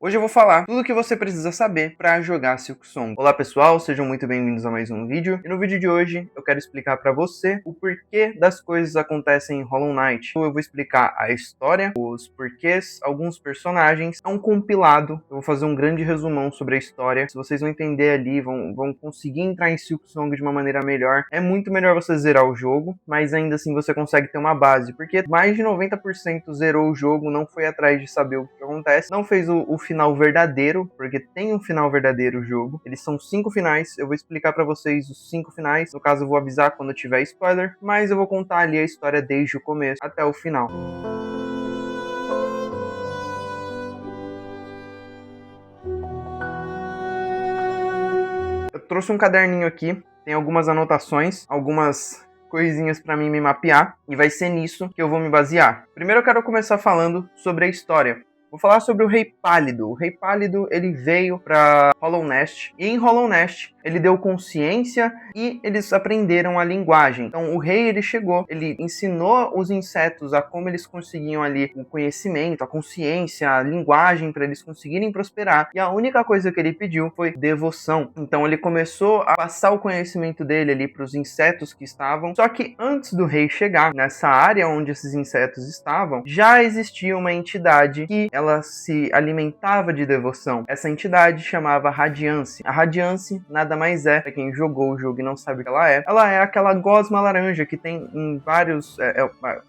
Hoje eu vou falar tudo o que você precisa saber para jogar Silksong. Olá pessoal, sejam muito bem-vindos a mais um vídeo. E no vídeo de hoje eu quero explicar para você o porquê das coisas acontecem em Hollow Knight. Eu vou explicar a história, os porquês, alguns personagens. É um compilado, eu vou fazer um grande resumão sobre a história. Se vocês vão entender ali, vão conseguir entrar em Silksong de uma maneira melhor. É muito melhor você zerar o jogo, mas ainda assim você consegue ter uma base, porque mais de 90% zerou o jogo, não foi atrás de saber o que acontece, não fez o final verdadeiro, porque tem um final verdadeiro o jogo. Eles são 5 finais, eu vou explicar pra vocês os 5 finais. No caso eu vou avisar quando tiver spoiler, mas eu vou contar ali a história desde o começo até o final. Eu trouxe um caderninho aqui, tem algumas anotações, algumas coisinhas pra mim me mapear, e vai ser nisso que eu vou me basear. Primeiro eu quero começar falando sobre a história. Vou falar sobre o Rei Pálido. O Rei Pálido, ele veio para Hollow Nest, e em Hollow Nest ele deu consciência e eles aprenderam a linguagem. Então o rei, ele chegou, ele ensinou os insetos a como eles conseguiam ali o conhecimento, a consciência, a linguagem para eles conseguirem prosperar, e a única coisa que ele pediu foi devoção. Então ele começou a passar o conhecimento dele ali para os insetos que estavam. Só que antes do rei chegar nessa área onde esses insetos estavam, já existia uma entidade que ela se alimentava de devoção. Essa entidade chamava Radiance. A Radiance nada mais é, pra quem jogou o jogo e não sabe o que ela é aquela gosma laranja que tem em vários,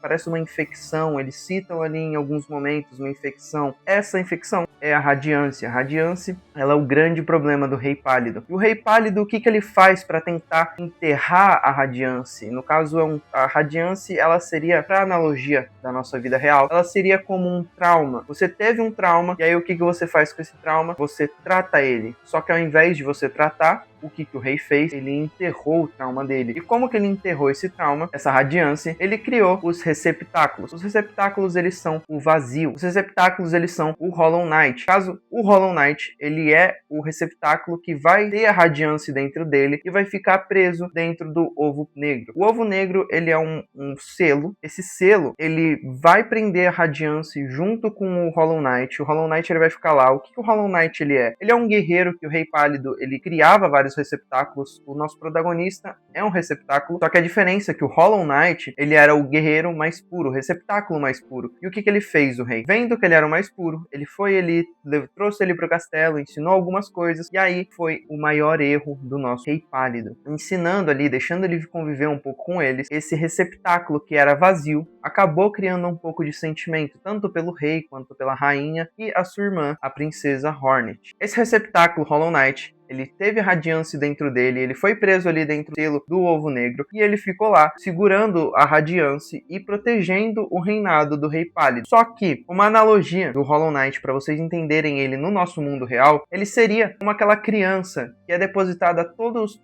parece uma infecção, eles citam ali em alguns momentos uma infecção. Essa infecção é a Radiance. A Radiance, ela é o grande problema do Rei Pálido. E o Rei Pálido, o que ele faz para tentar enterrar a Radiance? No caso, a Radiance, ela seria, para analogia da nossa vida real, ela seria como um trauma. Você teve um trauma, e aí o que você faz com esse trauma? Você trata ele. Só que ao invés de você tratar, o que o rei fez? Ele enterrou o trauma dele. E como que ele enterrou esse trauma, essa Radiance? Ele criou os receptáculos. Os receptáculos, eles são o vazio. Os receptáculos, eles são o Hollow Knight. Caso o Hollow Knight, ele é o receptáculo que vai ter a Radiance dentro dele e vai ficar preso dentro do ovo negro. O ovo negro, ele é um selo. Esse selo, ele vai prender a Radiance junto com o Hollow Knight. O Hollow Knight, ele vai ficar lá. O que o Hollow Knight, ele é? Ele é um guerreiro que o Rei Pálido, ele criava vários receptáculos. O nosso protagonista é um receptáculo, só que a diferença é que o Hollow Knight, ele era o guerreiro mais puro, o receptáculo mais puro. E o que ele fez, o rei? Vendo que ele era o mais puro, ele foi ali, trouxe ele pro castelo, ensinou algumas coisas, e aí foi o maior erro do nosso Rei Pálido. Ensinando ali, deixando ele conviver um pouco com eles, esse receptáculo que era vazio, acabou criando um pouco de sentimento, tanto pelo rei, quanto pela rainha, e a sua irmã, a princesa Hornet. Esse receptáculo, Hollow Knight, ele teve Radiance dentro dele, ele foi preso ali dentro do selo do Ovo Negro, e ele ficou lá, segurando a Radiance e protegendo o reinado do Rei Pálido. Só que, uma analogia do Hollow Knight, para vocês entenderem ele no nosso mundo real, ele seria como aquela criança que é depositada todos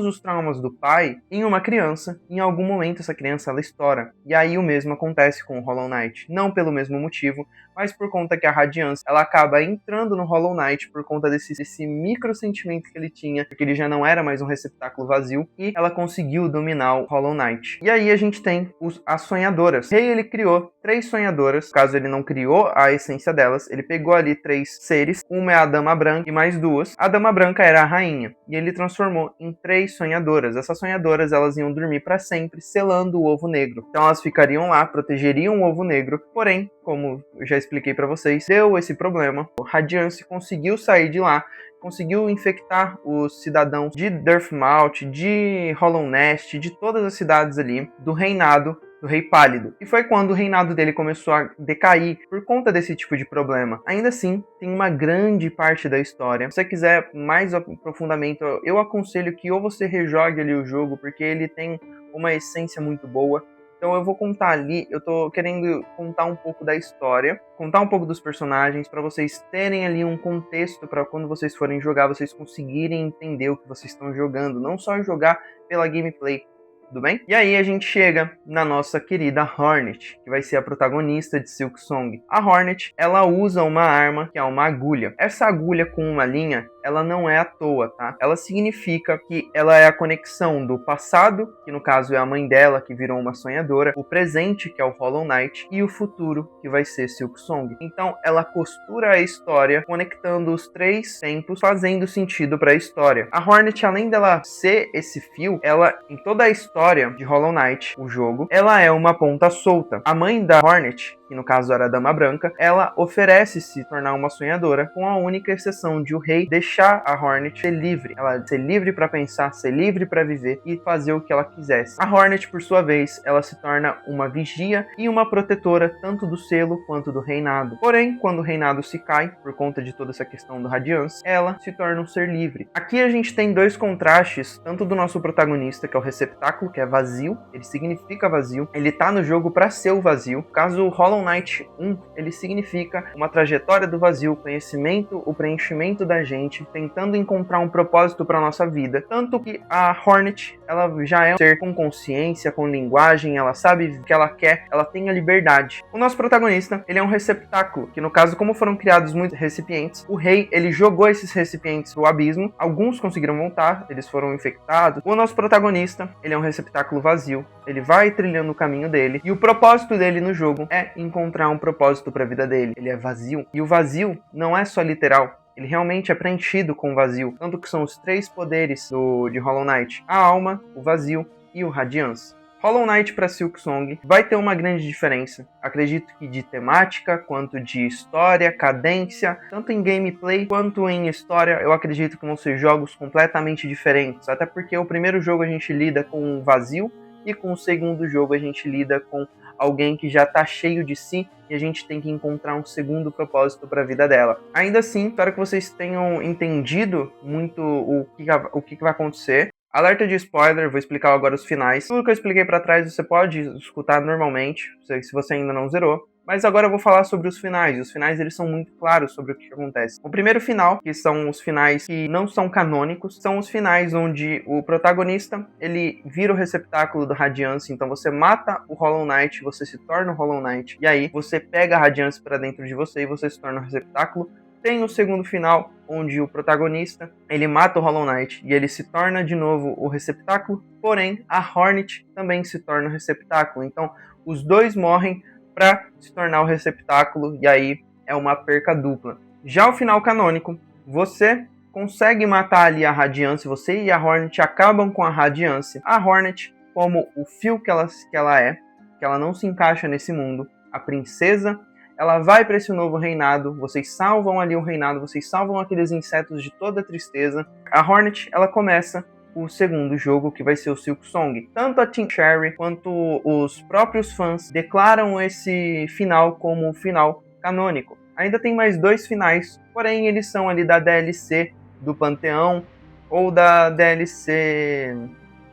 os traumas do pai em uma criança, e em algum momento essa criança, ela estoura. E aí o mesmo acontece com o Hollow Knight, não pelo mesmo motivo, mas por conta que a Radiance, ela acaba entrando no Hollow Knight por conta desse micro sentimento que ele tinha, porque ele já não era mais um receptáculo vazio, e ela conseguiu dominar o Hollow Knight. E aí a gente tem as sonhadoras. O rei, ele criou 3 sonhadoras, caso ele não criou a essência delas, ele pegou ali 3 seres, uma é a Dama Branca e mais 2. A Dama Branca era a rainha, e ele transformou em 3 sonhadoras. Essas sonhadoras, elas iam dormir para sempre, selando o Ovo Negro. Então elas ficariam lá, protegeriam o Ovo Negro, porém, como eu já expliquei para vocês, deu esse problema. O Radiance conseguiu sair de lá, conseguiu infectar os cidadãos de Dirtmouth, de Hollow Nest, de todas as cidades ali do reinado do Rei Pálido. E foi quando o reinado dele começou a decair por conta desse tipo de problema. Ainda assim, tem uma grande parte da história. Se você quiser mais aprofundamento, eu aconselho que ou você rejogue ali o jogo, porque ele tem uma essência muito boa. Então eu vou contar ali, eu tô querendo contar um pouco da história, contar um pouco dos personagens, para vocês terem ali um contexto para quando vocês forem jogar, vocês conseguirem entender o que vocês estão jogando, não só jogar pela gameplay, tudo bem? E aí a gente chega na nossa querida Hornet, que vai ser a protagonista de Silksong. A Hornet, ela usa uma arma que é uma agulha. Essa agulha com uma linha, ela não é à toa, tá? Ela significa que ela é a conexão do passado, que no caso é a mãe dela, que virou uma sonhadora, o presente, que é o Hollow Knight, e o futuro, que vai ser Silksong. Então, ela costura a história, conectando os três tempos, fazendo sentido para a história. A Hornet, além dela ser esse fio, ela, em toda a história de Hollow Knight, o jogo, ela é uma ponta solta. A mãe da Hornet, que no caso era a Dama Branca, ela oferece se tornar uma sonhadora, com a única exceção de o rei deixar a Hornet ser livre. Ela ser livre para pensar, ser livre para viver e fazer o que ela quisesse. A Hornet, por sua vez, ela se torna uma vigia e uma protetora tanto do selo quanto do reinado. Porém, quando o reinado se cai, por conta de toda essa questão do Radiance, ela se torna um ser livre. Aqui a gente tem dois contrastes, tanto do nosso protagonista, que é o receptáculo, que é vazio, ele significa vazio, ele tá no jogo para ser o vazio. Caso o Hollow Knight 1, ele significa uma trajetória do vazio, o conhecimento, o preenchimento da gente, tentando encontrar um propósito para nossa vida. Tanto que a Hornet, ela já é um ser com consciência, com linguagem, ela sabe o que ela quer, ela tem a liberdade. O nosso protagonista, ele é um receptáculo, que no caso, como foram criados muitos recipientes, o rei, ele jogou esses recipientes pro abismo, alguns conseguiram voltar, eles foram infectados. O nosso protagonista, ele é um receptáculo vazio, ele vai trilhando o caminho dele, e o propósito dele no jogo é encontrar um propósito para a vida dele. Ele é vazio, e o vazio não é só literal, ele realmente é preenchido com o vazio, tanto que são os três poderes de Hollow Knight: a alma, o vazio e o Radiance. Hollow Knight para Silksong vai ter uma grande diferença. Acredito que de temática, quanto de história, cadência, tanto em gameplay quanto em história, eu acredito que vão ser jogos completamente diferentes. Até porque o primeiro jogo a gente lida com um vazio, e com o segundo jogo a gente lida com alguém que já está cheio de si e a gente tem que encontrar um segundo propósito para a vida dela. Ainda assim, espero que vocês tenham entendido muito o que vai acontecer. Alerta de spoiler, vou explicar agora os finais. Tudo que eu expliquei para trás você pode escutar normalmente, se você ainda não zerou. Mas agora eu vou falar sobre os finais. Os finais, eles são muito claros sobre o que acontece. O primeiro final, que são os finais que não são canônicos, são os finais onde o protagonista, ele vira o receptáculo da Radiance. Então você mata o Hollow Knight, você se torna o Hollow Knight. E aí você pega a Radiance para dentro de você e você se torna o receptáculo. Tem o segundo final, onde o protagonista, ele mata o Hollow Knight e ele se torna de novo o receptáculo. Porém, a Hornet também se torna o receptáculo. Então, os dois morrem para se tornar o receptáculo, e aí é uma perca dupla. Já o final canônico, você consegue matar ali a Radiance, você e a Hornet acabam com a Radiance. A Hornet, como o fio que ela é, que ela não se encaixa nesse mundo, a princesa, ela vai para esse novo reinado, vocês salvam ali o reinado, vocês salvam aqueles insetos de toda a tristeza. A Hornet, ela começa o segundo jogo, que vai ser o Silksong. Tanto a Team Cherry quanto os próprios fãs declaram esse final como o final canônico. Ainda tem mais dois finais, porém eles são ali da DLC do Panteão ou da DLC,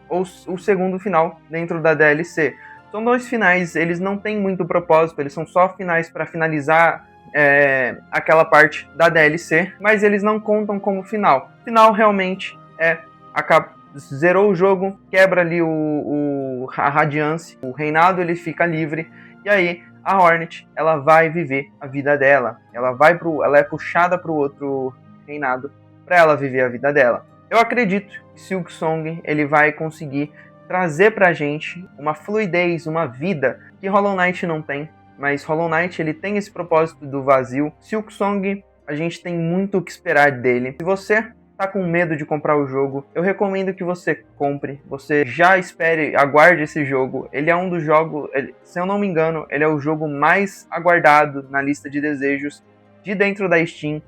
ou o segundo final dentro da DLC. São dois finais, eles não têm muito propósito, eles são só finais para finalizar aquela parte da DLC, mas eles não contam como final. O final realmente zerou o jogo, quebra ali a Radiance, o reinado ele fica livre, e aí a Hornet, ela vai viver a vida dela, ela é puxada para o outro reinado para ela viver a vida dela. Eu acredito que Silksong, ele vai conseguir trazer pra gente uma fluidez, uma vida que Hollow Knight não tem, mas Hollow Knight, ele tem esse propósito do vazio. Silksong, a gente tem muito o que esperar dele. Se você tá com medo de comprar o jogo, eu recomendo que você compre, você já aguarde esse jogo. Ele é um dos jogos, se eu não me engano, ele é o jogo mais aguardado na lista de desejos de dentro da Steam,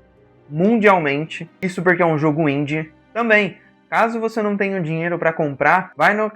mundialmente. Isso porque é um jogo indie. Também, caso você não tenha dinheiro para comprar, vai no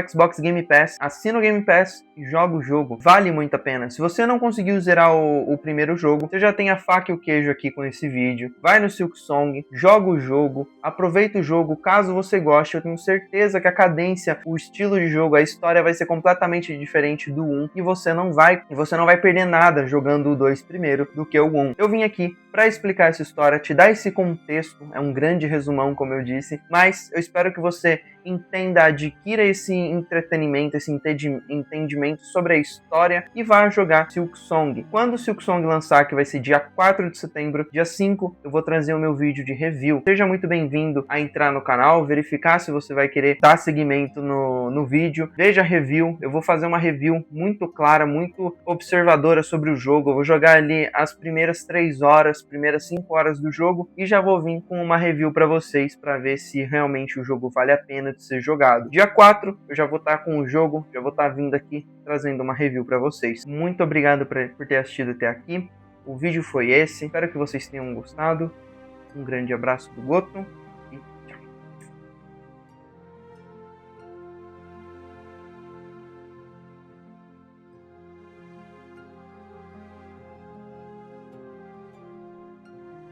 Xbox Game Pass, assina o Game Pass e joga o jogo. Vale muito a pena. Se você não conseguiu zerar o primeiro jogo, você já tem a faca e o queijo aqui com esse vídeo. Vai no Silksong, joga o jogo, aproveita o jogo. Caso você goste, eu tenho certeza que a cadência, o estilo de jogo, a história vai ser completamente diferente do 1 e você não vai perder nada jogando o 2 primeiro do que o 1. Eu vim aqui para explicar essa história, te dar esse contexto, é um grande resumão, como eu disse, mas mais, eu espero que você entenda, adquira esse entretenimento, esse entendimento sobre a história e vá jogar Silksong. Quando o Silksong lançar, que vai ser dia 4 de setembro, dia 5, eu vou trazer o meu vídeo de review. Seja muito bem-vindo a entrar no canal, verificar se você vai querer dar seguimento no vídeo. Veja a review, eu vou fazer uma review muito clara, muito observadora sobre o jogo. Eu vou jogar ali as primeiras 3 horas, primeiras 5 horas do jogo e já vou vir com uma review para vocês, para ver se realmente o jogo vale a pena de ser jogado. Dia 4 eu já vou estar com o jogo, já vou estar vindo aqui trazendo uma review para vocês. Muito obrigado por ter assistido até aqui. O vídeo foi esse, espero que vocês tenham gostado. Um grande abraço do Goto